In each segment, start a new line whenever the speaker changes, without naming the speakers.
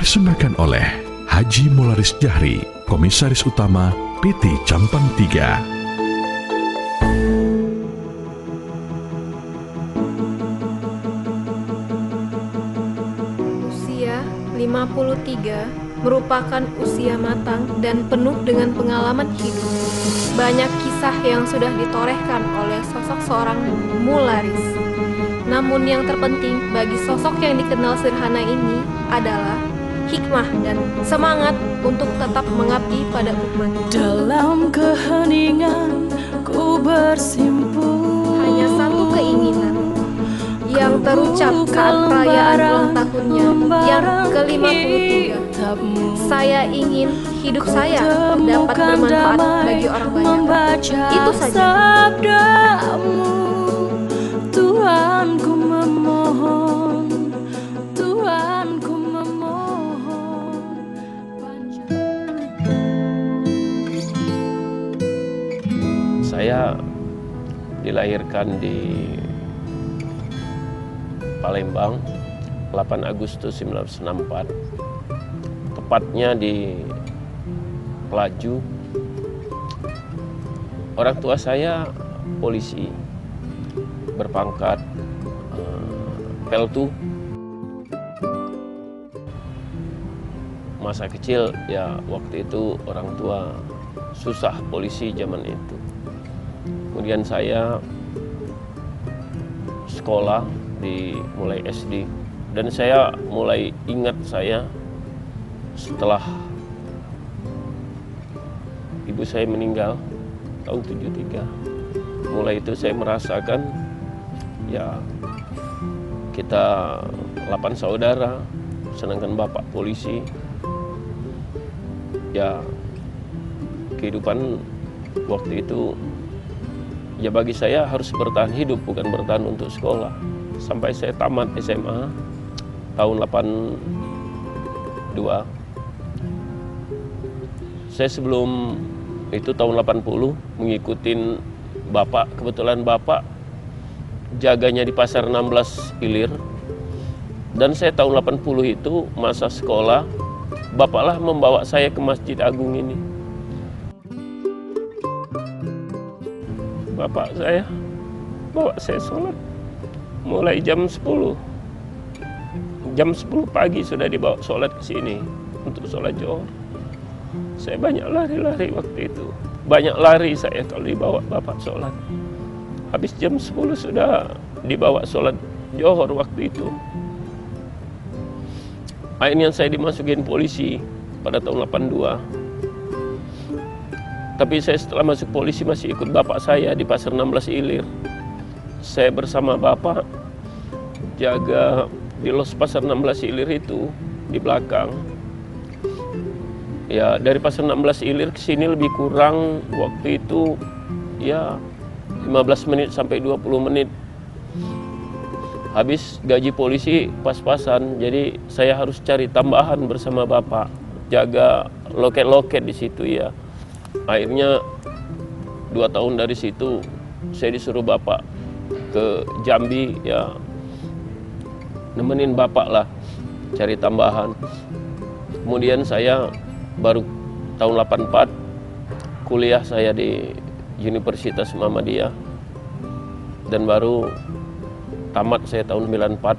dipersembahkan oleh Haji Molaris Jahri, Komisaris Utama PT Campang 3.
Usia 53 merupakan usia matang dan penuh dengan pengalaman hidup. Banyak kisah yang sudah ditorehkan oleh sosok seorang Molaris. Namun yang terpenting bagi sosok yang dikenal sederhana ini adalah hikmah dan semangat untuk tetap mengabdi pada umat.
Dalam keheningan ku bersimpuh,
Hanya satu keinginan yang terucap saat perayaan ulang tahunnya yang ke-53. Saya ingin hidup saya dapat bermanfaat bagi orang banyak. Itu saja.
Sabdamu, Tuhan ku memohon, Tuhan ku memohon.
Saya dilahirkan di Palembang 8 Agustus 1964, tepatnya di Pelaju. Orang tua saya polisi berpangkat Peltu. Masa kecil ya waktu itu orang tua susah polisi zaman itu. Kemudian saya sekolah di mulai SD, dan saya mulai ingat saya setelah ibu saya meninggal tahun 73. Mulai itu saya merasakan ya kita 8 saudara, sedangkan bapak polisi. Ya kehidupan waktu itu ya bagi saya harus bertahan hidup, bukan bertahan untuk sekolah. Sampai saya tamat SMA tahun 82. Saya sebelum itu tahun 80 mengikutin bapak, kebetulan bapak jaganya di Pasar 16 Ilir. Dan saya tahun 80 itu masa sekolah, bapaklah membawa saya ke Masjid Agung ini. Bapak saya bawa saya sholat mulai jam 10. Jam 10 pagi sudah dibawa sholat ke sini untuk sholat Johor. Saya banyak lari-lari waktu itu. Banyak lari saya kalau dibawa bapak sholat. Habis jam 10 sudah dibawa sholat Johor waktu itu. Akhirnya saya dimasukin polisi pada tahun 82. Tapi saya setelah masuk polisi masih ikut bapak saya di Pasar 16 Ilir. Saya bersama bapak jaga di Los Pasar 16 Ilir itu di belakang. Ya dari Pasar 16 Ilir ke sini lebih kurang waktu itu ya 15 menit sampai 20 menit. Habis gaji polisi pas-pasan, jadi saya harus cari tambahan bersama bapak, jaga loket-loket di situ ya. Akhirnya 2 tahun dari situ saya disuruh bapak ke Jambi ya, nemenin bapak lah cari tambahan. Kemudian saya baru tahun 84 kuliah saya di Universitas Muhammadiyah, dan baru tamat saya tahun 94.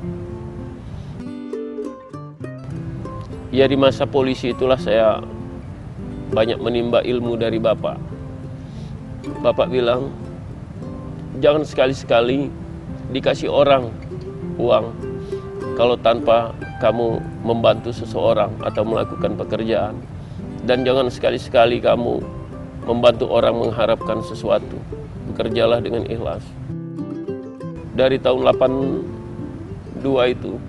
Ya di masa polisi itulah saya banyak menimba ilmu dari bapak. Bapak bilang, jangan sekali-sekali dikasih orang uang kalau tanpa kamu membantu seseorang atau melakukan pekerjaan. Dan jangan sekali-sekali kamu membantu orang mengharapkan sesuatu. Bekerjalah dengan ikhlas. Dari tahun 82 itu,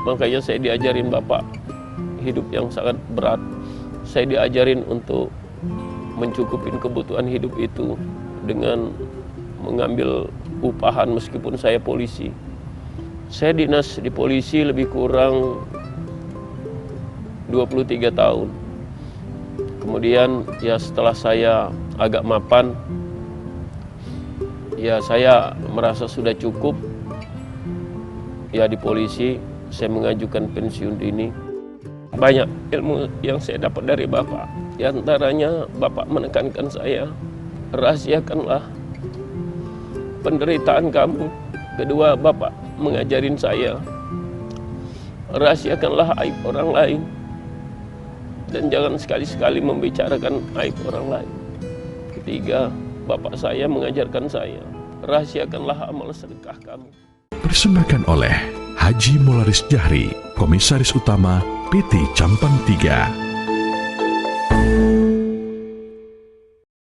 makanya saya diajarin bapak hidup yang sangat berat. Saya diajarin untuk mencukupin kebutuhan hidup itu dengan mengambil upahan meskipun saya polisi. Saya dinas di polisi lebih kurang 23 tahun. Kemudian ya setelah saya agak mapan, ya saya merasa sudah cukup ya di polisi. Saya mengajukan pensiun dini. banyak ilmu yang saya dapat dari Bapak. Di antaranya Bapak menekankan saya, rahasiakanlah penderitaan kamu. Kedua, Bapak mengajarin saya, rahasiakanlah aib orang lain. Dan jangan sekali-sekali membicarakan aib orang lain. Ketiga, Bapak saya mengajarkan saya, rahasiakanlah amal sedekah kamu.
Persembahkan oleh Haji Molaris Jahri, Komisaris Utama PT Campang 3.